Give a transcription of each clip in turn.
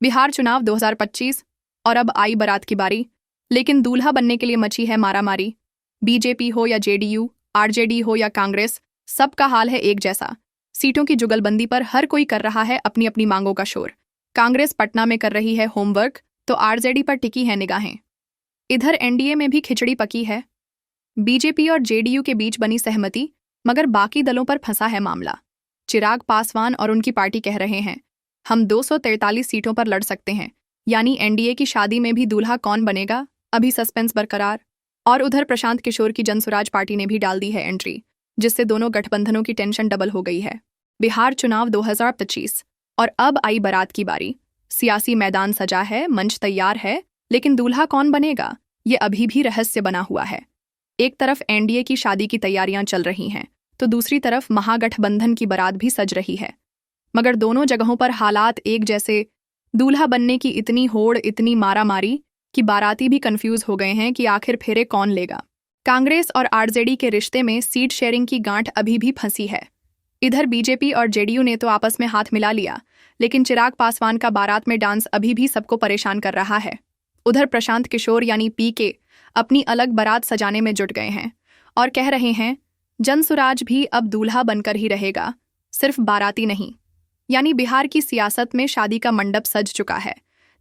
बिहार चुनाव 2025 और अब आई बारात की बारी। लेकिन दूल्हा बनने के लिए मची है मारामारी। बीजेपी हो या जेडीयू, आरजेडी हो या कांग्रेस, सबका हाल है एक जैसा। सीटों की जुगलबंदी पर हर कोई कर रहा है अपनी अपनी मांगों का शोर। कांग्रेस पटना में कर रही है होमवर्क तो आरजेडी पर टिकी है निगाहें। इधर एनडीए में भी खिचड़ी पकी है। बीजेपी और जेडीयू के बीच बनी सहमति, मगर बाकी दलों पर फंसा है मामला। चिराग पासवान और उनकी पार्टी कह रहे हैं, हम 243 सीटों पर लड़ सकते हैं, यानी एनडीए की शादी में भी दूल्हा कौन बनेगा, अभी सस्पेंस बरकरार। और उधर प्रशांत किशोर की जनसुराज पार्टी ने भी डाल दी है एंट्री, जिससे दोनों गठबंधनों की टेंशन डबल हो गई है। बिहार चुनाव 2025 और अब आई बारात की बारी। सियासी मैदान सजा है, मंच तैयार है, लेकिन दूल्हा कौन बनेगा ये अभी भी रहस्य बना हुआ है। एक तरफ एनडीए की शादी की तैयारियां चल रही हैं, तो दूसरी तरफ महागठबंधन की बारात भी सज रही है। मगर दोनों जगहों पर हालात एक जैसे। दूल्हा बनने की इतनी होड़, इतनी मारामारी कि बाराती भी कंफ्यूज हो गए हैं कि आखिर फेरे कौन लेगा। कांग्रेस और आरजेडी के रिश्ते में सीट शेयरिंग की गांठ अभी भी फंसी है। इधर बीजेपी और जेडीयू ने तो आपस में हाथ मिला लिया, लेकिन चिराग पासवान का बारात में डांस अभी भी सबको परेशान कर रहा है। उधर प्रशांत किशोर यानी पीके अपनी अलग बारात सजाने में जुट गए हैं और कह रहे हैं, जनसुराज भी अब दूल्हा बनकर ही रहेगा, सिर्फ बाराती नहीं। यानी बिहार की सियासत में शादी का मंडप सज चुका है,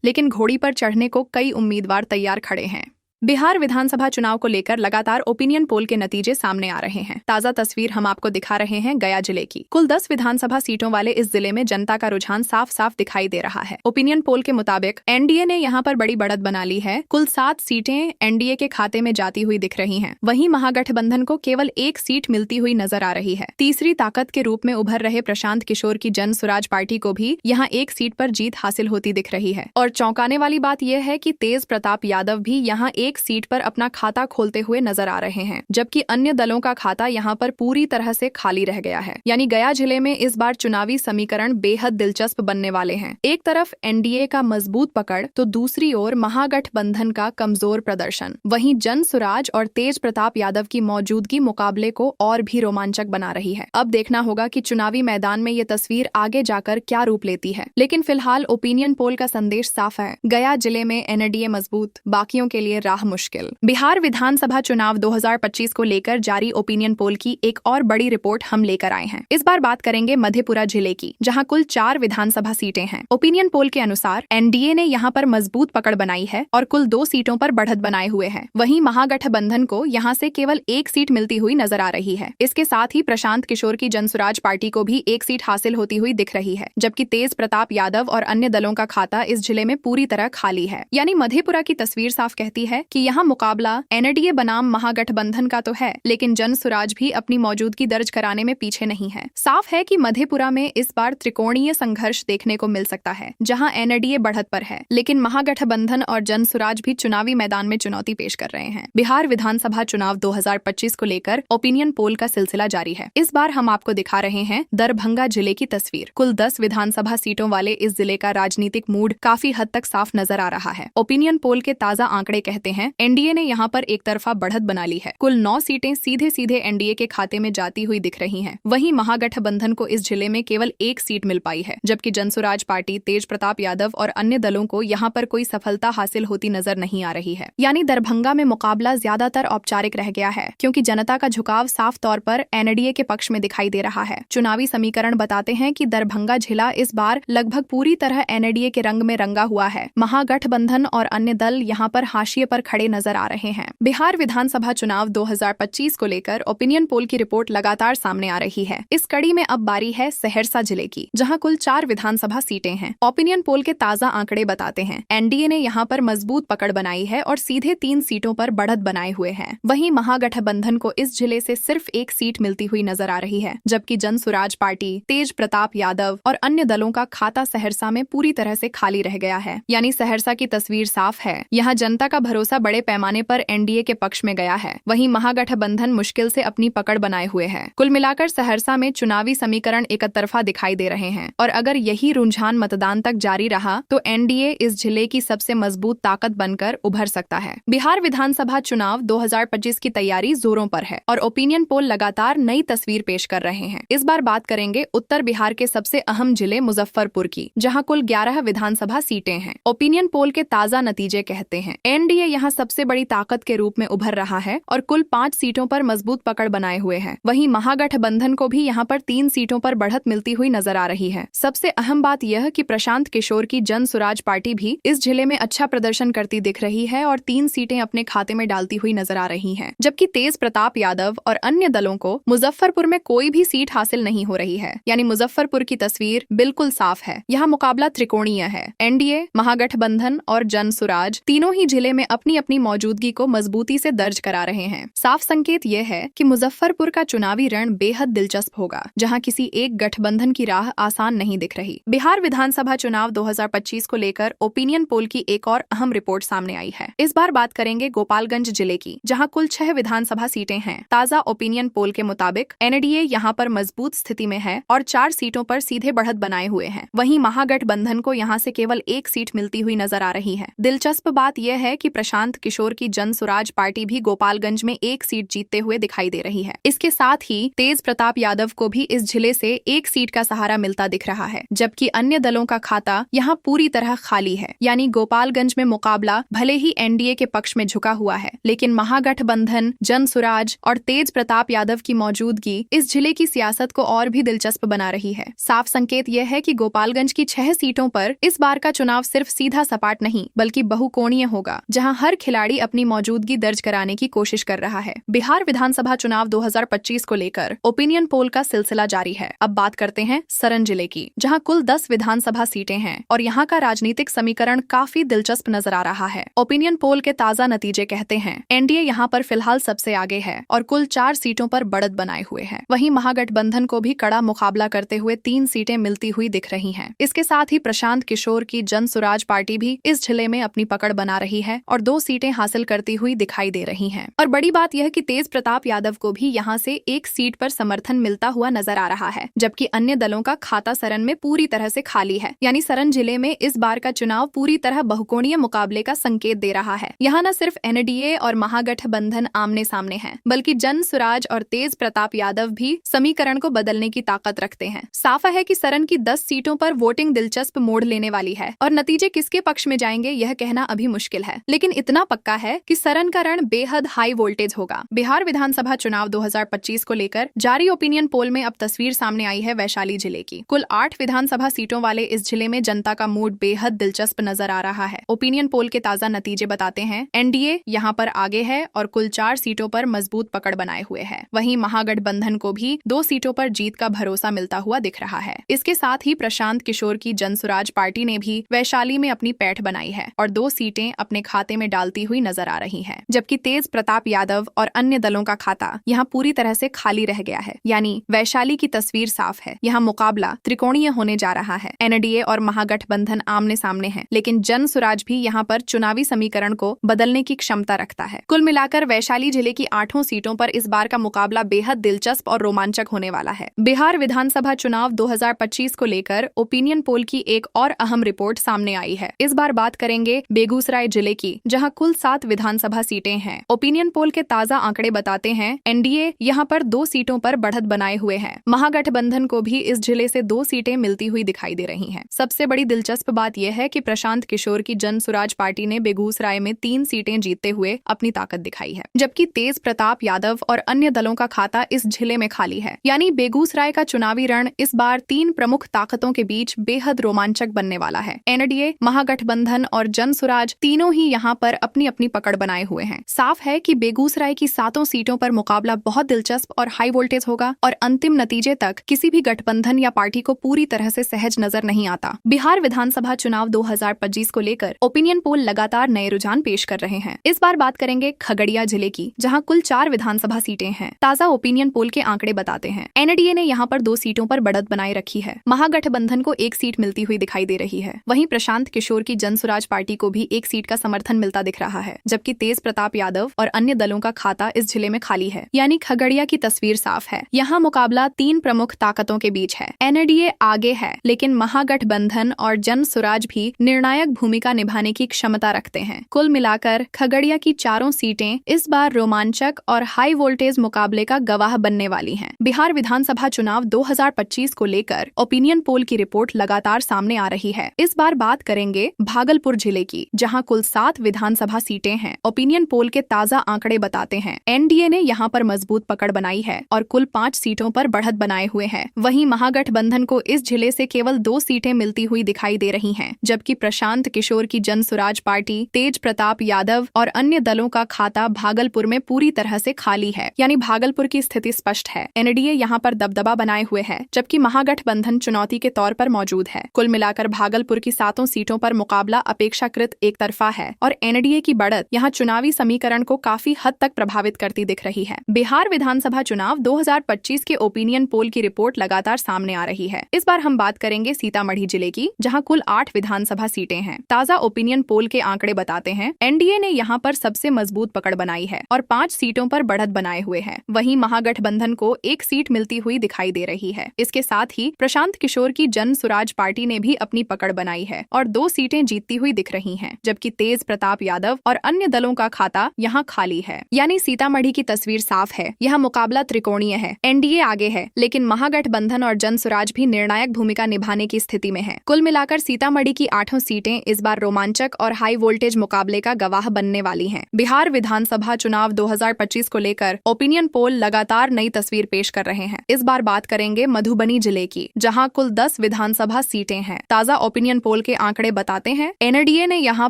लेकिन घोड़ी पर चढ़ने को कई उम्मीदवार तैयार खड़े हैं। बिहार विधानसभा चुनाव को लेकर लगातार ओपिनियन पोल के नतीजे सामने आ रहे हैं। ताजा तस्वीर हम आपको दिखा रहे हैं गया जिले की। कुल 10 विधानसभा सीटों वाले इस जिले में जनता का रुझान साफ साफ दिखाई दे रहा है। ओपिनियन पोल के मुताबिक एनडीए ने यहां पर बड़ी बढ़त बना ली है। कुल 7 सीटें एनडीए के खाते में जाती हुई दिख रही हैं। वहीं महागठबंधन को केवल 1 सीट मिलती हुई नजर आ रही है। तीसरी ताकत के रूप में उभर रहे प्रशांत किशोर की जन सुराज पार्टी को भी यहाँ 1 सीट पर जीत हासिल होती दिख रही है। और चौंकाने वाली बात यह है कि तेज प्रताप यादव भी यहाँ 1 सीट पर अपना खाता खोलते हुए नजर आ रहे हैं, जबकि अन्य दलों का खाता यहाँ पर पूरी तरह से खाली रह गया है। यानी गया जिले में इस बार चुनावी समीकरण बेहद दिलचस्प बनने वाले हैं। एक तरफ एनडीए का मजबूत पकड़ तो दूसरी ओर महागठबंधन का कमजोर प्रदर्शन। वहीं जन सुराज और तेज प्रताप यादव की मौजूदगी मुकाबले को और भी रोमांचक बना रही है। अब देखना होगा कि चुनावी मैदान में ये तस्वीर आगे जाकर क्या रूप लेती है। लेकिन फिलहाल ओपिनियन पोल का संदेश साफ है, गया जिले में एनडीए मजबूत, बाकियों के लिए राह मुश्किल। बिहार विधानसभा चुनाव 2025 को लेकर जारी ओपिनियन पोल की एक और बड़ी रिपोर्ट हम लेकर आए हैं। इस बार बात करेंगे मधेपुरा जिले की, जहां कुल 4 विधानसभा सीटें हैं। ओपिनियन पोल के अनुसार एनडीए ने यहां पर मजबूत पकड़ बनाई है और कुल 2 सीटों पर बढ़त बनाए हुए है। वहीं महागठबंधन को यहां से केवल 1 सीट मिलती हुई नजर आ रही है। इसके साथ ही प्रशांत किशोर की जनसुराज पार्टी को भी 1 सीट हासिल होती हुई दिख रही है, जबकि तेज प्रताप यादव और अन्य दलों का खाता इस जिले में पूरी तरह खाली है। यानी मधेपुरा की तस्वीर साफ कहती है कि यहाँ मुकाबला एनडीए बनाम महागठबंधन का तो है, लेकिन जन सुराज भी अपनी मौजूदगी दर्ज कराने में पीछे नहीं है। साफ है कि मधेपुरा में इस बार त्रिकोणीय संघर्ष देखने को मिल सकता है, जहां एनडीए बढ़त पर है, लेकिन महागठबंधन और जन सुराज भी चुनावी मैदान में चुनौती पेश कर रहे हैं। बिहार विधानसभा चुनाव 2025 को लेकर ओपिनियन पोल का सिलसिला जारी है। इस बार हम आपको दिखा रहे हैं दरभंगा जिले की तस्वीर। कुल 10 विधानसभा सीटों वाले इस जिले का राजनीतिक मूड काफी हद तक साफ नजर आ रहा है। ओपिनियन पोल के ताजा आंकड़े कहते हैं, एनडीए ने यहाँ पर एक तरफा बढ़त बना ली है। कुल 9 सीटें सीधे सीधे एनडीए के खाते में जाती हुई दिख रही हैं। वहीं महागठबंधन को इस जिले में केवल 1 सीट मिल पाई है, जबकि जनसुराज पार्टी, तेज प्रताप यादव और अन्य दलों को यहाँ पर कोई सफलता हासिल होती नजर नहीं आ रही है। यानी दरभंगा में मुकाबला ज्यादातर औपचारिक रह गया है, क्योंकि जनता का झुकाव साफ तौर पर एनडीए के पक्ष में दिखाई दे रहा है। चुनावी समीकरण बताते हैं कि दरभंगा जिला इस बार लगभग पूरी तरह एनडीए के रंग में रंगा हुआ है। महागठबंधन और अन्य दल यहाँ पर हाशिए पर खड़े नजर आ रहे हैं। बिहार विधानसभा चुनाव 2025 को लेकर ओपिनियन पोल की रिपोर्ट लगातार सामने आ रही है। इस कड़ी में अब बारी है सहरसा जिले की, जहां कुल 4 विधानसभा सीटें हैं। ओपिनियन पोल के ताजा आंकड़े बताते हैं, एनडीए ने यहां पर मजबूत पकड़ बनाई है और सीधे 3 सीटों पर बढ़त बनाए हुए हैं। वहीं महागठबंधन को इस जिले से सिर्फ 1 सीट मिलती हुई नजर आ रही है, जबकि जन सुराज पार्टी, तेज प्रताप यादव और अन्य दलों का खाता सहरसा में पूरी तरह से खाली रह गया है। यानी सहरसा की तस्वीर साफ है, यहाँ जनता का भरोसा हिस्सा बड़े पैमाने पर एनडीए के पक्ष में गया है, वहीं महागठबंधन मुश्किल से अपनी पकड़ बनाए हुए है। कुल मिलाकर सहरसा में चुनावी समीकरण एकतरफा दिखाई दे रहे हैं और अगर यही रुझान मतदान तक जारी रहा तो एनडीए इस जिले की सबसे मजबूत ताकत बनकर उभर सकता है। बिहार विधानसभा चुनाव 2025 की तैयारी जोरों पर है और ओपिनियन पोल लगातार नई तस्वीर पेश कर रहे हैं। इस बार बात करेंगे उत्तर बिहार के सबसे अहम जिले मुजफ्फरपुर की, जहां कुल 11 विधानसभा सीटें हैं। ओपिनियन पोल के ताजा नतीजे कहते हैं एनडीए यहां सबसे बड़ी ताकत के रूप में उभर रहा है और कुल 5 सीटों पर मजबूत पकड़ बनाए हुए है। वहीं महागठबंधन को भी यहां पर 3 सीटों पर बढ़त मिलती हुई नजर आ रही है। सबसे अहम बात यह कि प्रशांत किशोर की जन सुराज पार्टी भी इस जिले में अच्छा प्रदर्शन करती दिख रही है और 3 सीटें अपने खाते में डालती हुई नजर आ रही हैं, जबकि तेज प्रताप यादव और अन्य दलों को मुजफ्फरपुर में कोई भी सीट हासिल नहीं हो रही है। यानी मुजफ्फरपुर की तस्वीर बिल्कुल साफ है। यहाँ मुकाबला त्रिकोणीय है। एनडीए, महागठबंधन और जन सुराज तीनों ही जिले में अपनी अपनी मौजूदगी को मजबूती से दर्ज करा रहे हैं। साफ संकेत यह है कि मुजफ्फरपुर का चुनावी रण बेहद दिलचस्प होगा, जहां किसी एक गठबंधन की राह आसान नहीं दिख रही। बिहार विधानसभा चुनाव 2025 को लेकर ओपिनियन पोल की एक और अहम रिपोर्ट सामने आई है। इस बार बात करेंगे गोपालगंज जिले की, जहां कुल 6 विधानसभा सीटें हैं। ताजा ओपिनियन पोल के मुताबिक एनडीए यहां पर मजबूत स्थिति में है और 4 सीटों पर सीधे बढ़त बनाए हुए हैं। वहीं महागठबंधन को यहां से केवल 1 सीट मिलती हुई नजर आ रही है। दिलचस्प बात यह है कि प्रशांत किशोर की जन सुराज पार्टी भी गोपालगंज में 1 सीट जीतते हुए दिखाई दे रही है। इसके साथ ही तेज प्रताप यादव को भी इस जिले से 1 सीट का सहारा मिलता दिख रहा है, जबकि अन्य दलों का खाता यहाँ पूरी तरह खाली है। यानी गोपालगंज में मुकाबला भले ही एनडीए के पक्ष में झुका हुआ है, लेकिन महागठबंधन, जन सुराज और तेज प्रताप यादव की मौजूदगी इस जिले की सियासत को और भी दिलचस्प बना रही है। साफ संकेत यह है कि गोपालगंज की 6 सीटों पर इस बार का चुनाव सिर्फ सीधा सपाट नहीं बल्कि बहुकोणीय होगा, जहां हर खिलाड़ी अपनी मौजूदगी दर्ज कराने की कोशिश कर रहा है। बिहार विधानसभा चुनाव 2025 को लेकर ओपिनियन पोल का सिलसिला जारी है। अब बात करते हैं सरन जिले की, जहां कुल 10 विधानसभा सीटें हैं और यहाँ का राजनीतिक समीकरण काफी दिलचस्प नजर आ रहा है। ओपिनियन पोल के ताजा नतीजे कहते हैं एनडीए यहाँ पर फिलहाल सबसे आगे है और कुल 4 सीटों पर बढ़त बनाए हुए है। वहीं महागठबंधन को भी कड़ा मुकाबला करते हुए 3 सीटें मिलती हुई दिख रही हैं। इसके साथ ही प्रशांत किशोर की जन सुराज पार्टी भी इस जिले में अपनी पकड़ बना रही है और 2 सीटें हासिल करती हुई दिखाई दे रही हैं। और बड़ी बात यह कि तेज प्रताप यादव को भी यहाँ से 1 सीट पर समर्थन मिलता हुआ नजर आ रहा है, जबकि अन्य दलों का खाता सरन में पूरी तरह से खाली है। यानी सरन जिले में इस बार का चुनाव पूरी तरह बहुकोणीय मुकाबले का संकेत दे रहा है। यहाँ न सिर्फ एनडीए और महागठबंधन आमने सामने हैं, बल्कि जन सुराज और तेज प्रताप यादव भी समीकरण को बदलने की ताकत रखते हैं। साफ है कि सरन की 10 सीटों पर वोटिंग दिलचस्प मोड़ लेने वाली है और नतीजे किसके पक्ष में जाएंगे यह कहना अभी मुश्किल है, लेकिन इतना पक्का है कि सरन का रण बेहद हाई वोल्टेज होगा। बिहार विधानसभा चुनाव 2025 को लेकर जारी ओपिनियन पोल में अब तस्वीर सामने आई है वैशाली जिले की। कुल 8 विधानसभा सीटों वाले इस जिले में जनता का मूड बेहद दिलचस्प नजर आ रहा है। ओपिनियन पोल के ताजा नतीजे बताते हैं एनडीए यहाँ पर आगे है और कुल 4 सीटों पर मजबूत पकड़ बनाए हुए है। वहीं महागठबंधन को भी 2 सीटों पर जीत का भरोसा मिलता हुआ दिख रहा है। इसके साथ ही प्रशांत किशोर की जन सुराज पार्टी ने भी वैशाली में अपनी पैठ बनाई है और 2 सीटें अपने खाते में डालती हुई नजर आ रही है, जबकि तेज प्रताप यादव और अन्य दलों का खाता यहाँ पूरी तरह से खाली रह गया है। यानी वैशाली की तस्वीर साफ है, यहाँ मुकाबला त्रिकोणीय होने जा रहा है। एनडीए और महागठबंधन आमने सामने है, लेकिन जन सुराज भी यहाँ पर चुनावी समीकरण को बदलने की क्षमता रखता है। कुल मिलाकर वैशाली जिले की 8 सीटों पर इस बार का मुकाबला बेहद दिलचस्प और रोमांचक होने वाला है। बिहार विधानसभा चुनाव 2025 को लेकर ओपिनियन पोल की एक और अहम रिपोर्ट सामने आई है। इस बार बात करेंगे बेगूसराय जिले की, जहां कुल 7 विधानसभा सीटें हैं। ओपिनियन पोल के ताजा आंकड़े बताते हैं एनडीए यहां पर 2 सीटों पर बढ़त बनाए हुए है। महागठबंधन को भी इस जिले से 2 सीटें मिलती हुई दिखाई दे रही हैं। सबसे बड़ी दिलचस्प बात यह है कि प्रशांत किशोर की जन सुराज पार्टी ने बेगूसराय में 3 सीटें जीतते हुए अपनी ताकत दिखाई है, जबकि तेज प्रताप यादव और अन्य दलों का खाता इस जिले में खाली है। यानी बेगूसराय का चुनावी रण इस बार 3 प्रमुख ताकतों के बीच बेहद रोमांचक बनने वाला है। एनडीए, महागठबंधन और जन सुराज तीनों ही यहाँ पर अपनी अपनी पकड़ बनाए हुए हैं। साफ है कि बेगूसराय की 7 सीटों पर मुकाबला बहुत दिलचस्प और हाई वोल्टेज होगा और अंतिम नतीजे तक किसी भी गठबंधन या पार्टी को पूरी तरह से सहज नजर नहीं आता। बिहार विधानसभा चुनाव 2025 को लेकर ओपिनियन पोल लगातार नए रुझान पेश कर रहे हैं। इस बार बात करेंगे खगड़िया जिले की, जहां कुल 4 विधानसभा सीटें हैं। ताजा ओपिनियन पोल के आंकड़े बताते हैं एनडीए ने यहाँ पर 2 सीटों पर बढ़त बनाए रखी है। महागठबंधन को 1 सीट मिलती हुई दिखाई दे रही है। वहीं प्रशांत किशोर की जन सुराज पार्टी को भी 1 सीट का समर्थन मिलता मिलता दिख रहा है, जबकि तेज प्रताप यादव और अन्य दलों का खाता इस जिले में खाली है। यानी खगड़िया की तस्वीर साफ है। यहाँ मुकाबला 3 प्रमुख ताकतों के बीच है। एनडीए आगे है, लेकिन महागठबंधन और जन स्वराज भी निर्णायक भूमिका निभाने की क्षमता रखते हैं। कुल मिलाकर खगड़िया की चारों सीटें इस बार रोमांचक और हाई वोल्टेज मुकाबले का गवाह बनने वाली हैं। बिहार विधानसभा चुनाव 2025 को लेकर ओपिनियन पोल की रिपोर्ट लगातार सामने आ रही है। इस बार बात करेंगे भागलपुर जिले की, जहां कुल 7 विधानसभा सीटें हैं। ओपिनियन पोल के ताजा आंकड़े बताते हैं एनडीए ने यहां पर मजबूत पकड़ बनाई है और कुल 5 सीटों पर बढ़त बनाए हुए है। वहीं महागठबंधन को इस जिले से केवल 2 सीटें मिलती हुई दिखाई दे रही हैं, जबकि प्रशांत किशोर की जन स्वराज पार्टी, तेज प्रताप यादव और अन्य दलों का खाता भागलपुर में पूरी तरह से खाली है। यानी भागलपुर की स्थिति स्पष्ट है। एनडीए यहाँ पर दबदबा बनाए हुए है, जबकि महागठबंधन चुनौती के तौर पर मौजूद है। कुल मिलाकर भागलपुर की 7 सीटों पर मुकाबला अपेक्षाकृत एक तरफा है और एनडीए की बढ़त यहाँ चुनावी समीकरण को काफी हद तक प्रभावित करती दिख रही है। बिहार विधानसभा चुनाव 2025 के ओपिनियन पोल की रिपोर्ट लगातार सामने आ रही है। इस बार हम बात करेंगे सीतामढ़ी जिले की, जहां कुल 8 विधानसभा सीटें हैं। ताजा ओपिनियन पोल के आंकड़े बताते हैं एनडीए ने यहां पर सबसे मजबूत पकड़ बनाई है और 5 सीटों पर बढ़त बनाए हुए है। वहीं महागठबंधन को 1 सीट मिलती हुई दिखाई दे रही है। इसके साथ ही प्रशांत किशोर की जन स्वराज पार्टी ने भी अपनी पकड़ बनाई है और 2 सीटें जीतती हुई दिख रही हैं, जबकि तेज प्रताप यादव और अन्य दलों का खाता यहाँ खाली है। यानी सीतामढ़ी की तस्वीर साफ है। यह मुकाबला त्रिकोणीय है। एनडीए आगे है, लेकिन महागठबंधन और जन स्वराज भी निर्णायक भूमिका निभाने की स्थिति में है। कुल मिलाकर सीतामढ़ी की 8 सीटें इस बार रोमांचक और हाई वोल्टेज मुकाबले का गवाह बनने वाली हैं। बिहार विधानसभा चुनाव 2025 को लेकर ओपिनियन पोल लगातार नई तस्वीर पेश कर रहे हैं। इस बार बात करेंगे मधुबनी जिले की, जहां कुल 10 विधानसभा सीटें हैं। ताजा ओपिनियन पोल के आंकड़े बताते हैं एनडीए ने यहां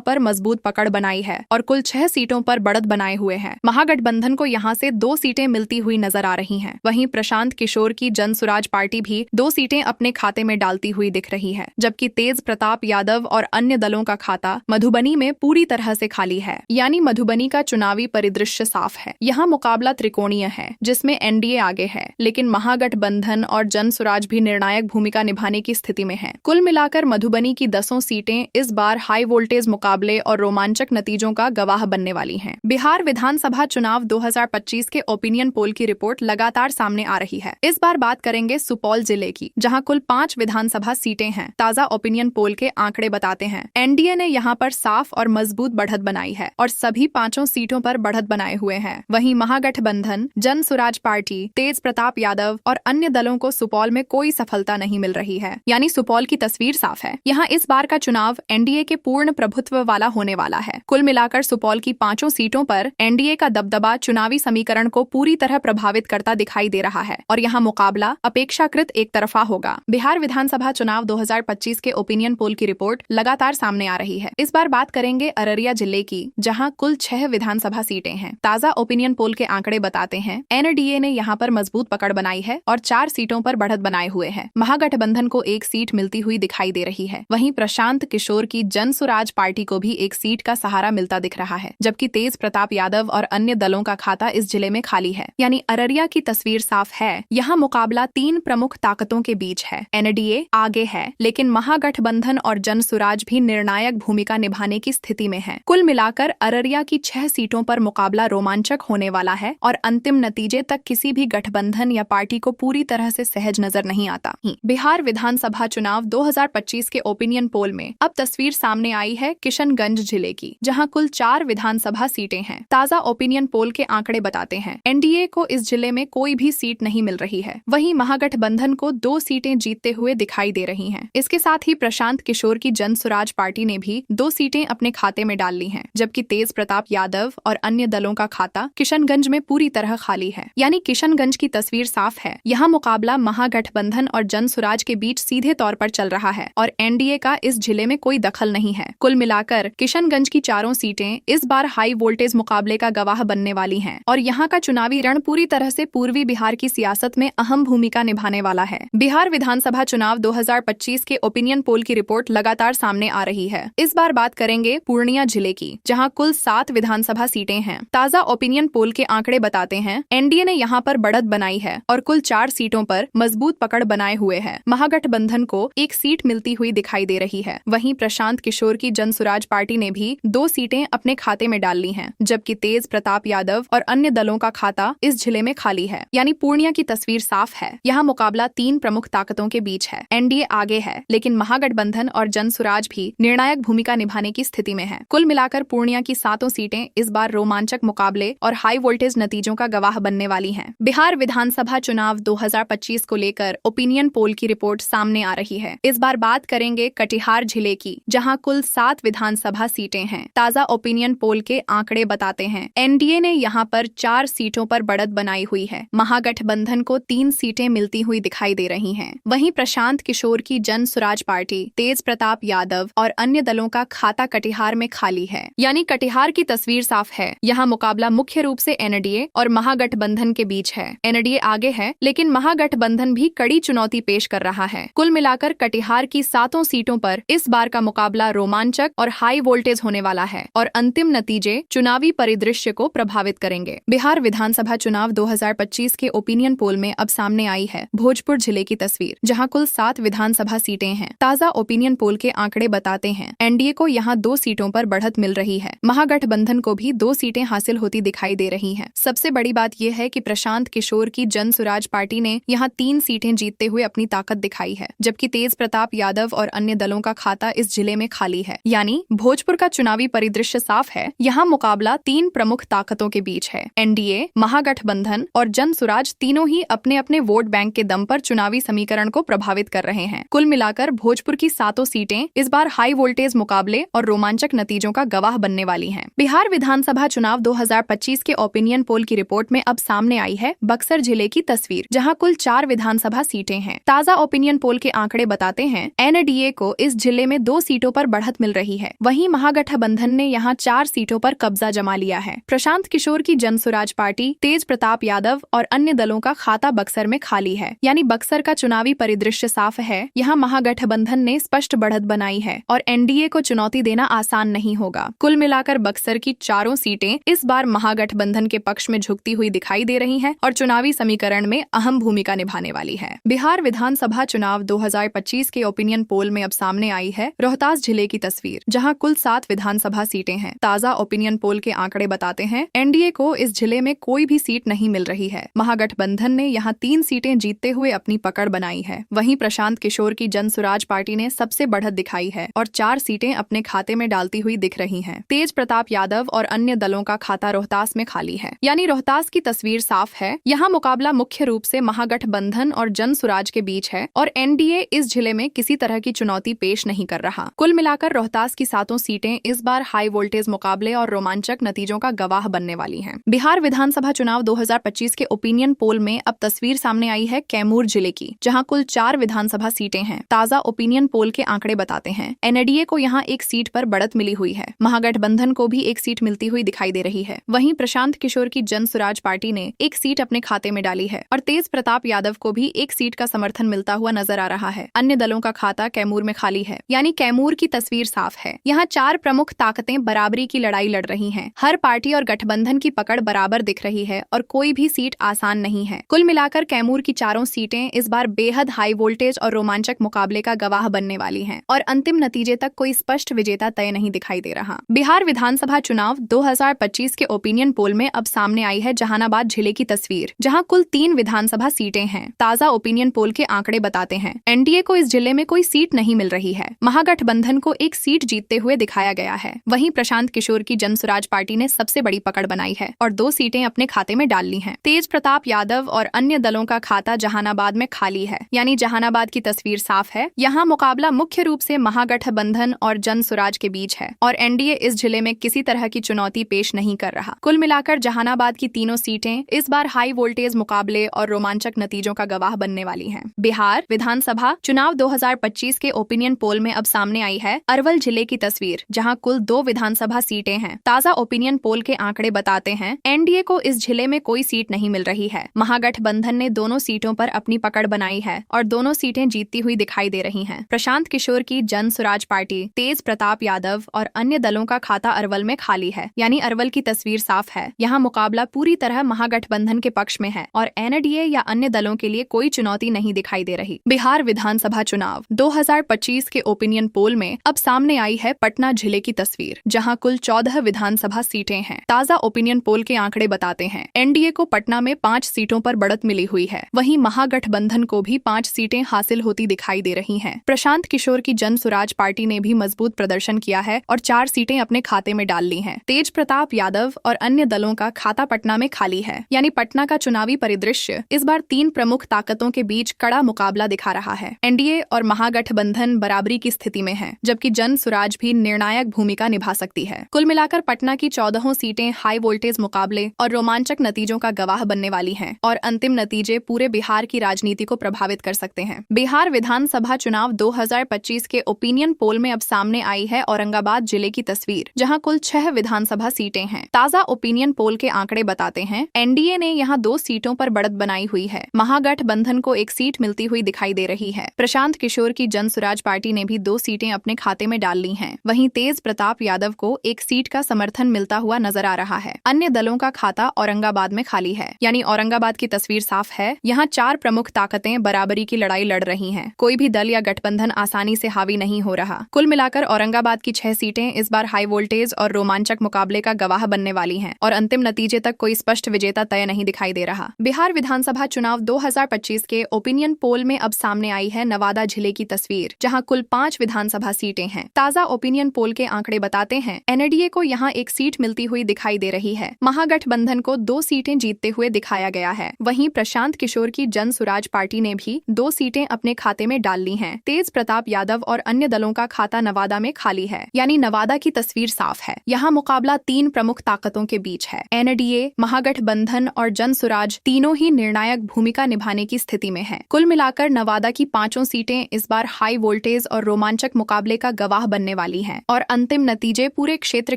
पर मजबूत पकड़ बनाई है और कुल 6 सीटों पर बढ़त बनाए हुए हैं। महागठबंधन को यहां से 2 सीटें मिलती हुई नजर आ रही हैं। वहीं प्रशांत किशोर की जन स्वराज पार्टी भी 2 सीटें अपने खाते में डालती हुई दिख रही है, जबकि तेज प्रताप यादव और अन्य दलों का खाता मधुबनी में पूरी तरह से खाली है। यानी मधुबनी का चुनावी परिदृश्य साफ है। यहाँ मुकाबला त्रिकोणीय है, जिसमें एनडीए आगे है, लेकिन महागठबंधन और जन स्वराज भी निर्णायक भूमिका निभाने की स्थिति में है। कुल मिलाकर मधुबनी की 10 सीटें इस बार हाई वोल्टेज मुकाबले और रोमांचक नतीजों का गवाह बनने वाली हैं। बिहार विधानसभा चुनाव 2025 के ओपिनियन पोल की रिपोर्ट लगातार सामने आ रही है। इस बार बात करेंगे सुपौल जिले की, जहां कुल 5 विधानसभा सीटें हैं। ताजा ओपिनियन पोल के आंकड़े बताते हैं एनडीए ने यहां पर साफ और मजबूत बढ़त बनाई है और सभी 5 सीटों पर बढ़त बनाए हुए हैं। वहीं महागठबंधन, जन स्वराज पार्टी, तेज प्रताप यादव और अन्य दलों को सुपौल में कोई सफलता नहीं मिल रही है। यानी सुपौल की तस्वीर साफ है। यहाँ इस बार का चुनाव एनडीए के पूर्ण प्रभुत्व वाला होने वाला है। कुल मिलाकर सुपौल की 5 सीटों पर एनडीए का दबदबा चुनावी समीकरण को पूरी तरह प्रभावित करता दिखाई दे रहा है और यहाँ मुकाबला अपेक्षाकृत एक तरफा होगा। बिहार विधानसभा चुनाव 2025 के ओपिनियन पोल की रिपोर्ट लगातार सामने आ रही है। इस बार बात करेंगे अररिया जिले की, जहां कुल 6 विधानसभा सीटें हैं। ताजा ओपिनियन पोल के आंकड़े बताते हैं एनडीए ने यहाँ पर मजबूत पकड़ बनाई है और 4 सीटों पर बढ़त बनाए हुए है। महागठबंधन को 1 सीट मिलती हुई दिखाई दे रही है। वहीं प्रशांत किशोर की जन स्वराज पार्टी को भी 1 सीट का सहारा मिलता दिख रहा है, जबकि तेज प्रताप यादव और अन्य दलों का खाता इस जिले में खाली है। यानी अररिया की तस्वीर साफ है। यहाँ मुकाबला 3 प्रमुख ताकतों के बीच है। एनडीए आगे है, लेकिन महागठबंधन और जन स्वराज भी निर्णायक भूमिका निभाने की स्थिति में है। कुल मिलाकर अररिया की 6 सीटों पर मुकाबला रोमांचक होने वाला है और अंतिम नतीजे तक किसी भी गठबंधन या पार्टी को पूरी तरह से सहज नजर नहीं आता। बिहार विधानसभा चुनाव 2025 के ओपिनियन पोल में अब तस्वीर सामने आई है किशनगंज जिले की, जहां कुल 4 विधानसभा सीटें हैं। ताजा ओपिनियन पोल के आंकड़े बताते हैं एनडीए को इस जिले में कोई भी सीट नहीं मिल रही है। वहीं महागठबंधन को 2 सीटें जीतते हुए दिखाई दे रही हैं। इसके साथ ही प्रशांत किशोर की जन स्वराज पार्टी ने भी 2 सीटें अपने खाते में डाल ली हैं, जबकि तेज प्रताप यादव और अन्य दलों का खाता किशनगंज में पूरी तरह खाली है। यानी किशनगंज की तस्वीर साफ है। यहाँ मुकाबला महागठबंधन और जन स्वराज के बीच सीधे तौर पर चल रहा है और एनडीए का इस जिले में कोई दखल नहीं है। कुल मिलाकर किशनगंज की 4 सीटें इस बार हाई वोल्टेज मुकाबले का गवाह बनने वाली हैं और यहाँ का चुनावी रण पूरी तरह से पूर्वी बिहार की सियासत में अहम भूमिका निभाने वाला है। बिहार विधानसभा चुनाव 2025 के ओपिनियन पोल की रिपोर्ट लगातार सामने आ रही है। इस बार बात करेंगे पूर्णिया जिले की, जहाँ कुल 7 विधानसभा सीटें हैं। ताजा ओपिनियन पोल के आंकड़े बताते हैं एनडीए ने यहाँ पर बढ़त बनाई है और कुल 4 सीटों पर मजबूत पकड़ बनाए हुए है। महागठबंधन को 1 सीट मिलती हुई दिखाई दे रही है। वहीं प्रशांत किशोर की जन स्वराज पार्टी ने भी 2 सीटें अपने खाते में डाल ली हैं, जबकि तेज प्रताप यादव और अन्य दलों का खाता इस जिले में खाली है। यानी पूर्णिया की तस्वीर साफ है। यहाँ मुकाबला 3 प्रमुख ताकतों के बीच है। एनडीए आगे है, लेकिन महागठबंधन और जनसुराज भी निर्णायक भूमिका निभाने की स्थिति में है। कुल मिलाकर पूर्णिया की 7 सीटें इस बार रोमांचक मुकाबले और हाई वोल्टेज नतीजों का गवाह बनने वाली हैं। बिहार विधानसभा चुनाव 2025 को लेकर ओपिनियन पोल की रिपोर्ट सामने आ रही है। इस बार बात करेंगे कटिहार जिले की, जहां कुल 7 विधानसभा सीटें हैं। ताजा ओपिनियन पोल के आंकड़े बताते हैं एनडीए ने यहां पर 4 सीटों पर बढ़त बनाई हुई है। महागठबंधन को 3 सीटें मिलती हुई दिखाई दे रही हैं। वहीं प्रशांत किशोर की जन सुराज पार्टी, तेज प्रताप यादव और अन्य दलों का खाता कटिहार में खाली है। यानी कटिहार की तस्वीर साफ है। यहाँ मुकाबला मुख्य रूप से एनडीए और महागठबंधन के बीच है। एनडीए आगे है, लेकिन महागठबंधन भी कड़ी चुनौती पेश कर रहा है। कुल मिलाकर कटिहार की 7 सीटों पर इस बार का मुकाबला रोमांचक और हाई वोल्टेज होने वाला है और अंतिम नतीजे चुनावी परिदृश्य को प्रभावित करेंगे। बिहार विधानसभा चुनाव 2025 के ओपिनियन पोल में अब सामने आई है भोजपुर जिले की तस्वीर, जहां कुल 7 विधानसभा सीटें हैं। ताजा ओपिनियन पोल के आंकड़े बताते हैं एनडीए को यहां 2 सीटों पर बढ़त मिल रही है। महागठबंधन को भी 2 सीटें हासिल होती दिखाई दे रही है। सबसे बड़ी बात यह है कि प्रशांत किशोर की जन सुराज पार्टी ने यहाँ 3 सीटें जीतते हुए अपनी ताकत दिखाई है, जबकि तेज प्रताप यादव और अन्य दलों का खाता इस जिले में खाली है। यानी भोजपुर का चुनावी परिदृश्य साफ है। यहाँ मुकाबला 3 प्रमुख ताकतों के बीच है। एनडीए, महागठबंधन और जन सुराज तीनों ही अपने अपने वोट बैंक के दम पर चुनावी समीकरण को प्रभावित कर रहे हैं। कुल मिलाकर भोजपुर की 7 सीटें इस बार हाई वोल्टेज मुकाबले और रोमांचक नतीजों का गवाह बनने वाली हैं। बिहार विधानसभा चुनाव 2025 के ओपिनियन पोल की रिपोर्ट में अब सामने आई है बक्सर जिले की तस्वीर, जहां कुल 4 विधानसभा सीटें हैं। ताजा ओपिनियन पोल के आंकड़े बताते हैं एनडीए को इस जिले में 2 सीटों पर बढ़त मिल रही है। वहीं महागठबंधन ने यहां 4 सीटों पर कब्जा जमा लिया है। प्रशांत किशोर की जनसुराज पार्टी, तेज प्रताप यादव और अन्य दलों का खाता बक्सर में खाली है। यानी बक्सर का चुनावी परिदृश्य साफ है। यहाँ महागठबंधन ने स्पष्ट बढ़त बनाई है और एनडीए को चुनौती देना आसान नहीं होगा। कुल मिलाकर बक्सर की 4 सीटें इस बार महागठबंधन के पक्ष में झुकती हुई दिखाई दे रही हैं और चुनावी समीकरण में अहम भूमिका निभाने वाली है। बिहार विधानसभा चुनाव 2025 के ओपिनियन पोल में अब सामने आई है रोहतास जिले की तस्वीर, जहां कुल 7 विधानसभा सीटें हैं। ताजा ओपिनियन पोल के आंकड़े बताते हैं एनडीए को इस जिले में कोई भी सीट नहीं मिल रही है। महागठबंधन ने यहां 3 सीटें जीतते हुए अपनी पकड़ बनाई है। वहीं प्रशांत किशोर की जनसुराज पार्टी ने सबसे बढ़त दिखाई है और 4 सीटें अपने खाते में डालती हुई दिख रही हैं। तेज प्रताप यादव और अन्य दलों का खाता रोहतास में खाली है। यानी रोहतास की तस्वीर साफ है। यहाँ मुकाबला मुख्य रूप से महागठबंधन और जनसुराज के बीच है और एनडीए इस जिले में किसी तरह की चुनौती पेश नहीं कर रहा। कुल मिलाकर रोहतास की 7 सीटें इस बार हाई वोल्टेज मुकाबले और रोमांचक नतीजों का गवाह बनने वाली हैं। बिहार विधानसभा चुनाव 2025 के ओपिनियन पोल में अब तस्वीर सामने आई है कैमूर जिले की, जहां कुल 4 विधानसभा सीटें हैं। ताजा ओपिनियन पोल के आंकड़े बताते हैं एनडीए को यहां 1 सीट पर बढ़त मिली हुई है। महागठबंधन को भी 1 सीट मिलती हुई दिखाई दे रही है। वहीं प्रशांत किशोर की जनसुराज पार्टी ने 1 सीट अपने खाते में डाली है और तेज प्रताप यादव को भी 1 सीट का समर्थन मिलता हुआ नजर आ रहा है। अन्य दलों का खाता कैमूर में खाली है। यानी कैमूर की तस्वीर साफ है। यहाँ 4 प्रमुख ताकतें बराबरी की लड़ाई लड़ रही हैं। हर पार्टी और गठबंधन की पकड़ बराबर दिख रही है और कोई भी सीट आसान नहीं है। कुल मिलाकर कैमूर की 4 सीटें इस बार बेहद हाई वोल्टेज और रोमांचक मुकाबले का गवाह बनने वाली हैं और अंतिम नतीजे तक कोई स्पष्ट विजेता तय नहीं दिखाई दे रहा। बिहार विधानसभा चुनाव 2025 के ओपिनियन पोल में अब सामने आई है जहानाबाद जिले की तस्वीर, जहां कुल 3 विधानसभा सीटें हैं। ताजा ओपिनियन पोल के आंकड़े बताते हैं एनडीए को इस जिले में कोई सीट नहीं मिल रही है। महागठबंधन को 1 सीट जीतते हुए दिखाया गया है। वहीं प्रशांत किशोर की जनसुराज पार्टी ने सबसे बड़ी पकड़ बनाई है और 2 सीटें अपने खाते में डाल ली हैं। तेज प्रताप यादव और अन्य दलों का खाता जहानाबाद में खाली है। यानी जहानाबाद की तस्वीर साफ है। यहाँ मुकाबला मुख्य रूप से महागठबंधन और जनसुराज के बीच है और एनडीए इस जिले में किसी तरह की चुनौती पेश नहीं कर रहा। कुल मिलाकर जहानाबाद की 3 सीटें इस बार हाई वोल्टेज मुकाबले और रोमांचक नतीजों का गवाह बनने वाली हैं। बिहार विधानसभा चुनाव 2025 के ओपिनियन पोल में अब सामने आई है अरवल जिले की तस्वीर, जहां कुल 2 विधानसभा सीटें हैं। ताजा ओपिनियन पोल के आंकड़े बताते हैं एनडीए को इस जिले में कोई सीट नहीं मिल रही है। महागठबंधन ने दोनों सीटों पर अपनी पकड़ बनाई है और दोनों सीटें जीतती हुई दिखाई दे रही हैं। प्रशांत किशोर की जनसुराज पार्टी, तेज प्रताप यादव और अन्य दलों का खाता अरवल में खाली है। यानी अरवल की तस्वीर साफ है। यहाँ मुकाबला पूरी तरह महागठबंधन के पक्ष में है और एनडीए या अन्य दलों के लिए कोई चुनौती नहीं दिखाई दे रही। बिहार विधानसभा चुनाव 2025 के ओपिनियन पोल में अब सामने आई है पटना जिले की तस्वीर। तस्वीर, जहां कुल 14 विधानसभा सीटें हैं। ताजा ओपिनियन पोल के आंकड़े बताते हैं एनडीए को पटना में 5 सीटों पर बढ़त मिली हुई है। वहीं महागठबंधन को भी 5 सीटें हासिल होती दिखाई दे रही हैं। प्रशांत किशोर की जन स्वराज पार्टी ने भी मजबूत प्रदर्शन किया है और 4 सीटें अपने खाते में डाल ली हैं। तेज प्रताप यादव और अन्य दलों का खाता पटना में खाली है। यानी पटना का चुनावी परिदृश्य इस बार 3 प्रमुख ताकतों के बीच कड़ा मुकाबला दिखा रहा है। एनडीए और महागठबंधन बराबरी की स्थिति में है, जबकि जन स्वराज भी निर्णायक भूमिका निभा सकती है। कुल मिलाकर पटना की 14 सीटें हाई वोल्टेज मुकाबले और रोमांचक नतीजों का गवाह बनने वाली हैं और अंतिम नतीजे पूरे बिहार की राजनीति को प्रभावित कर सकते हैं। बिहार विधानसभा चुनाव 2025 के ओपिनियन पोल में अब सामने आई है औरंगाबाद जिले की तस्वीर, जहां कुल 6 विधानसभा सीटें हैं। ताजा ओपिनियन पोल के आंकड़े बताते हैं एनडीए ने यहां 2 सीटों पर बढ़त बनाई हुई है। महागठबंधन को 1 सीट मिलती हुई दिखाई दे रही है। प्रशांत किशोर की जन स्वराज पार्टी ने भी 2 सीटें अपने खाते में डाल ली हैं। वहीं तेज प्रताप यादव को 1 सीट का समर्थन मिलता हुआ नजर आ रहा है। अन्य दलों का खाता औरंगाबाद में खाली है। यानी औरंगाबाद की तस्वीर साफ है। यहाँ 4 प्रमुख ताकतें बराबरी की लड़ाई लड़ रही हैं। कोई भी दल या गठबंधन आसानी से हावी नहीं हो रहा। कुल मिलाकर औरंगाबाद की 6 सीटें इस बार हाई वोल्टेज और रोमांचक मुकाबले का गवाह बनने वाली हैं और अंतिम नतीजे तक कोई स्पष्ट विजेता तय नहीं दिखाई दे रहा। बिहार विधानसभा चुनाव 2025 के ओपिनियन पोल में अब सामने आई है नवादा जिले की तस्वीर, जहां कुल 5 विधानसभा सीटें हैं। ताजा ओपिनियन पोल के आंकड़े बताते हैं एनडीए को यहां 1 सीट मिलती हुई दिखाई दे रही है। महागठबंधन को 2 सीटें जीतते हुए दिखाया गया है। वहीं प्रशांत किशोर की जन स्वराज पार्टी ने भी 2 सीटें अपने खाते में डाल ली हैं। तेज प्रताप यादव और अन्य दलों का खाता नवादा में खाली है। यानी नवादा की तस्वीर साफ है। यहाँ मुकाबला 3 प्रमुख ताकतों के बीच है। एनडीए, महागठबंधन और जन स्वराज तीनों ही निर्णायक भूमिका निभाने की स्थिति में है। कुल मिलाकर नवादा की 5 सीटें इस बार हाई वोल्टेज और रोमांचक मुकाबले का गवाह बनने वाली हैं और अंतिम नतीजे पूरे क्षेत्र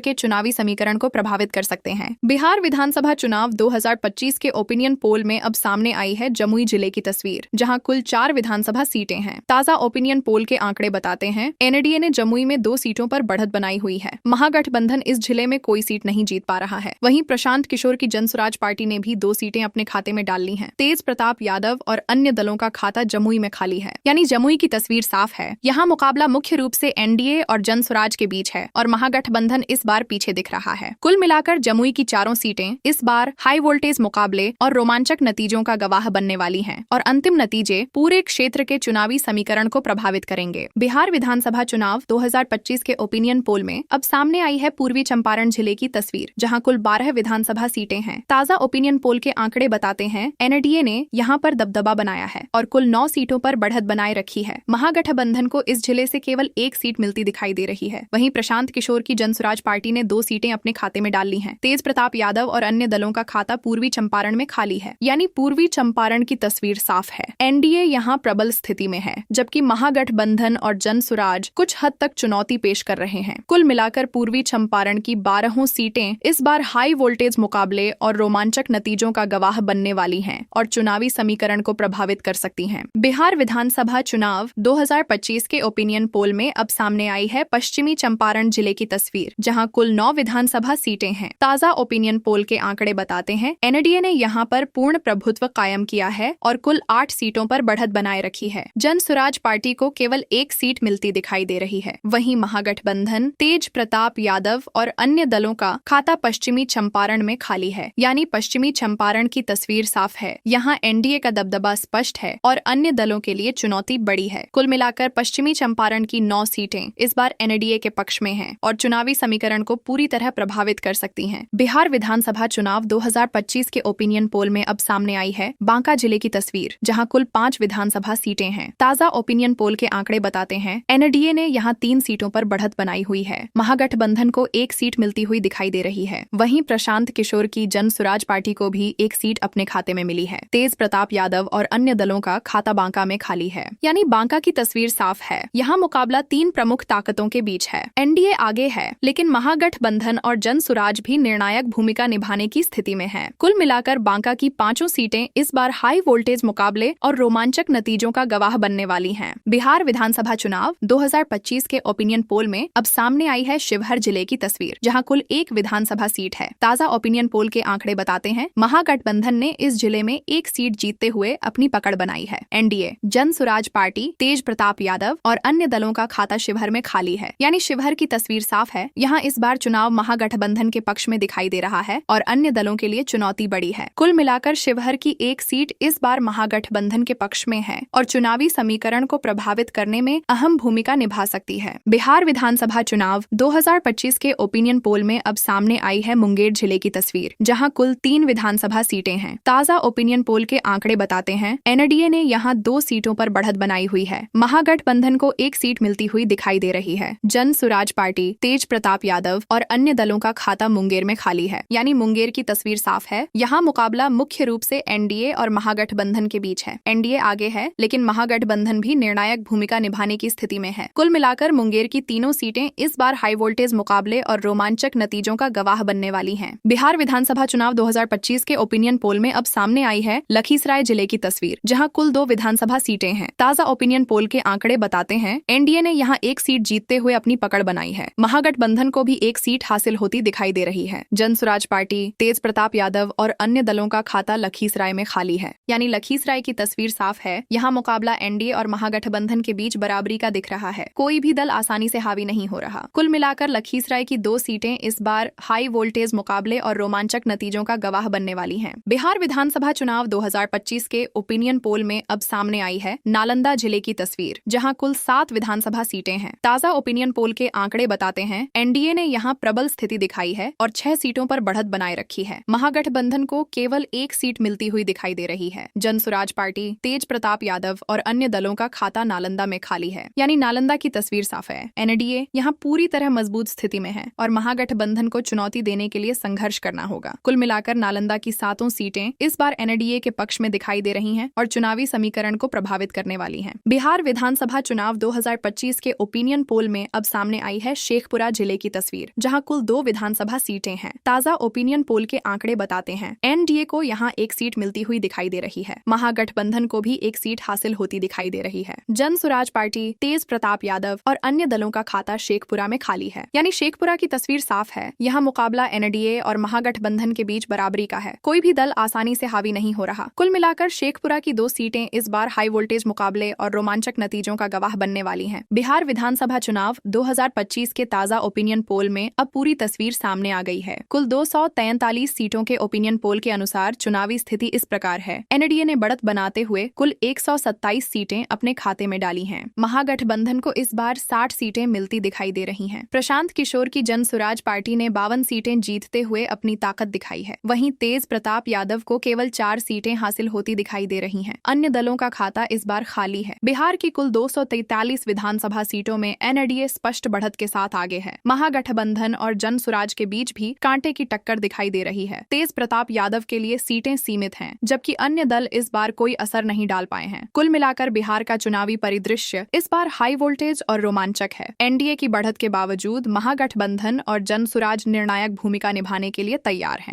के चुनावी समीकरण को प्रभावित कर सकते हैं। बिहार विधानसभा चुनाव 2025 के ओपिनियन पोल में अब सामने आई है जमुई जिले की तस्वीर, जहां कुल 4 विधानसभा सीटें हैं। ताजा ओपिनियन पोल के आंकड़े बताते हैं एनडीए ने जमुई में 2 सीटों पर बढ़त बनाई हुई है। महागठबंधन इस जिले में कोई सीट नहीं जीत पा रहा है। वहीं प्रशांत किशोर की जन स्वराज पार्टी ने भी 2 सीटें अपने खाते में डाल ली हैं। तेज प्रताप यादव और अन्य दलों का खाता जमुई में खाली है। यानी जमुई की तस्वीर साफ है। यहाँ मुकाबला मुख्य रूप से एनडीए और जन स्वराज के बीच है और महागठबंधन इस बार पीछे दिख रहा है। कुल मिलाकर जमुई की 4 सीटें इस बार हाई वोल्टेज मुकाबले और रोमांचक नतीजों का गवाह बनने वाली हैं और अंतिम नतीजे पूरे क्षेत्र के चुनावी समीकरण को प्रभावित करेंगे। बिहार विधानसभा चुनाव 2025 के ओपिनियन पोल में अब सामने आई है पूर्वी चंपारण जिले की तस्वीर, जहां कुल 12 विधानसभा सीटें हैं। ताजा ओपिनियन पोल के आंकड़े बताते हैं एनडीए ने यहां पर दबदबा बनाया है और कुल 9 सीटों पर बढ़त बनाए रखी है। महागठबंधन को इस जिले से केवल 1 सीट मिलती दिखाई दे रही है। वहीं प्रशांत किशोर की जन स्वराज पार्टी ने 2 सीटें अपने खाते में डाल ली हैं। तेज प्रताप यादव और अन्य दलों का खाता पूर्वी चंपारण में खाली है। यानी पूर्वी चंपारण की तस्वीर साफ है। एनडीए यहाँ प्रबल स्थिति में है, जबकि महागठबंधन और जन स्वराज कुछ हद तक चुनौती पेश कर रहे हैं। कुल मिलाकर पूर्वी चंपारण की 12 सीटें इस बार हाई वोल्टेज मुकाबले और रोमांचक नतीजों का गवाह बनने वाली हैं और चुनावी समीकरण को प्रभावित कर सकती हैं। बिहार विधानसभा चुनाव 2025 के ओपिनियन पोल में अब सामने आई है पश्चिमी चंपारण जिले की तस्वीर, जहां कुल 9 विधानसभा सीटें हैं। ताजा ओपिनियन पोल के आंकड़े बताते हैं एनडीए ने यहां पर पूर्ण प्रभुत्व कायम किया है और कुल 8 सीटों पर बढ़त बनाए रखी है। जन स्वराज पार्टी को केवल 1 सीट मिलती दिखाई दे रही है। वहीं महागठबंधन, तेज प्रताप यादव और अन्य दलों का खाता पश्चिमी चंपारण में खाली है। यानी पश्चिमी चंपारण की तस्वीर साफ है। यहाँ एनडीए का दबदबा स्पष्ट है और अन्य दलों के लिए चुनौती बड़ी है। कुल मिलाकर पश्चिमी चंपारण की 9 सीटें इस बार एनडीए के पक्ष में हैं और चुनावी समीकरण को पूरी तरह प्रभावित कर सकती हैं। बिहार विधानसभा चुनाव 2025 के ओपिनियन पोल में अब सामने आई है बांका जिले की तस्वीर, जहां कुल 5 विधानसभा सीटें हैं। ताजा ओपिनियन पोल के आंकड़े बताते हैं एनडीए ने यहाँ 3 सीटों पर बढ़त बनाई हुई है। महागठबंधन को 1 सीट मिलती हुई दिखाई दे रही है। वहीं प्रशांत किशोर की जन स्वराज पार्टी को भी 1 सीट अपने खाते में मिली है। तेज प्रताप यादव और अन्य दलों का खाता बांका में खाली है। यानी बांका की तस्वीर साफ है। यहाँ मुकाबला 3 प्रमुख ताकतों के बीच है। एनडीए आगे है, लेकिन महागठबंधन और जन स्वराज भी निर्णायक भूमिका निभाने की स्थिति में है। कुल मिलाकर बांका की 5 सीटें इस बार हाई वोल्टेज मुकाबले और रोमांचक नतीजों का गवाह बनने वाली हैं। बिहार विधानसभा चुनाव 2025 के ओपिनियन पोल में अब सामने आई है शिवहर जिले की तस्वीर, जहां कुल 1 विधानसभा सीट है। ताजा ओपिनियन पोल के आंकड़े बताते हैं महागठबंधन ने इस जिले में 1 सीट जीतते हुए अपनी पकड़ बनाई है। एनडीए, जन स्वराज पार्टी, तेज प्रताप यादव और अन्य दलों का खाता शिवहर में खाली है। यानी शिवहर की तस्वीर साफ है। यहाँ इस बार चुनाव महागठबंधन के पक्ष में दिखाई दे रहा है और अन्य दलों के लिए चुनौती बड़ी है। कुल मिलाकर शिवहर की एक सीट इस बार महागठबंधन के पक्ष में है और चुनावी समीकरण को प्रभावित करने में अहम भूमिका निभा सकती है। बिहार विधानसभा चुनाव 2025 के ओपिनियन पोल में अब सामने आई है मुंगेर जिले की तस्वीर, जहां कुल 3 विधानसभा सीटें हैं। ताजा ओपिनियन पोल के आंकड़े बताते हैं एनडीए ने यहां 2 सीटों पर बढ़त बनाई हुई है। महागठबंधन को 1 सीट मिलती हुई दिखाई दे रही है। जन सुराज पार्टी, तेज प्रताप यादव और अन्य दलों का खाता मुंगेर में खाली है, यानी मुंगेर की तस्वीर साफ है। यहाँ मुकाबला मुख्य रूप से एनडीए और महागठबंधन के बीच है। एनडीए आगे है, लेकिन महागठबंधन भी निर्णायक भूमिका निभाने की स्थिति में है। कुल मिलाकर मुंगेर की तीनों सीटें इस बार हाई वोल्टेज मुकाबले और रोमांचक नतीजों का गवाह बनने वाली हैं। बिहार विधानसभा चुनाव 2025 के ओपिनियन पोल में अब सामने आई है लखीसराय जिले की तस्वीर, जहां कुल 2 विधानसभा सीटें हैं। ताजा ओपिनियन पोल के आंकड़े बताते हैं एनडीए ने यहां 1 सीट जीतते हुए अपनी पकड़ बनाई है। महागठबंधन को भी 1 सीट हासिल होती दिखाई दे रही है। जन सुराज पार्टी, तेज प्रताप यादव और अन्य दलों का खाता लखीसराय में खाली है, यानी लखीसराय की तस्वीर साफ है। यहाँ मुकाबला एनडीए और महागठबंधन के बीच बराबरी का दिख रहा है। कोई भी दल आसानी से हावी नहीं हो रहा। कुल मिलाकर लखीसराय की 2 सीटें इस बार हाई वोल्टेज मुकाबले और रोमांचक नतीजों का गवाह बनने वाली हैं। बिहार विधानसभा चुनाव 2025 के ओपिनियन पोल में अब सामने आई है नालंदा जिले की तस्वीर, जहां कुल 7 विधानसभा सीटें हैं। ताजा ओपिनियन पोल के आंकड़े बताते हैं एनडीए ने यहां प्रबल स्थिति दिखाई है और 6 सीटों पर बढ़त बनाए रखी है। महागठबंधन को केवल 1 सीट मिलती हुई दिखाई दे रही है। जन सुराज पार्टी, तेज प्रताप यादव और अन्य दलों का खाता नालंदा में खाली है, यानी नालंदा की तस्वीर साफ है। एनडीए यहाँ पूरी तरह मजबूत स्थिति में है और महागठबंधन को चुनौती देने के लिए संघर्ष करना होगा। कुल मिलाकर नालंदा की 7 सीटें इस बार एनडीए के पक्ष में दिखाई दे रही हैं और चुनावी समीकरण को प्रभावित करने वाली हैं। बिहार विधानसभा चुनाव 2025 के ओपिनियन पोल में अब सामने आई है शेखपुरा जिले की तस्वीर, जहां कुल 2 विधानसभा सीटें हैं। ताजा ओपिनियन पोल के आंकड़े बताते हैं एनडीए को यहां 1 सीट मिलती हुई दिखाई दे रही है। महागठबंधन को भी 1 सीट हासिल होती दिखाई दे रही है। जन सुराज पार्टी, तेज प्रताप यादव और अन्य दलों का खाता शेखपुरा में खाली है, यानी शेखपुरा की तस्वीर साफ है। यहाँ मुकाबला एनडीए और महागठबंधन के बीच बराबरी का है। कोई भी दल आसानी से हावी नहीं हो रहा। कुल मिलाकर शेखपुरा की 2 सीटें इस बार हाई वोल्टेज मुकाबले और रोमांचक नतीजों का गवाह बनने वाली हैं। बिहार विधानसभा चुनाव 2025 के ताजा ओपिनियन पोल में अब पूरी तस्वीर सामने आ गई है। कुल 243 सीटों के ओपिनियन पोल के अनुसार चुनावी स्थिति इस प्रकार है। एनडीए ने बढ़त बनाते हुए कुल 127 सीटें अपने खाते में डाली हैं। महागठबंधन को इस बार 60 सीटें मिलती दिखाई दे रही हैं। प्रशांत किशोर की जन सुराज पार्टी ने 52 सीटें जीतते हुए अपनी ताकत दिखाई है। वहीं तेज प्रताप यादव को केवल 4 सीटें हासिल होती दिखाई दे रही हैं। अन्य दलों का खाता इस बार खाली है। बिहार की कुल 243 विधानसभा सीटों में एनडीए स्पष्ट बढ़त के साथ आगे है। महागठबंधन और जन सुराज के बीच भी कांटे की टक्कर दिखाई दे रही है। तेज प्रताप यादव के लिए सीटें सीमित हैं, जबकि अन्य दल इस बार कोई असर नहीं डाल पाए हैं। कुल मिलाकर बिहार का चुनावी परिदृश्य इस बार हाई वोल्टेज और रोमांचक है। एनडीए की बढ़त के बावजूद महागठबंधन और जन सुराज निर्णायक भूमिका निभाने के लिए तैयार हैं।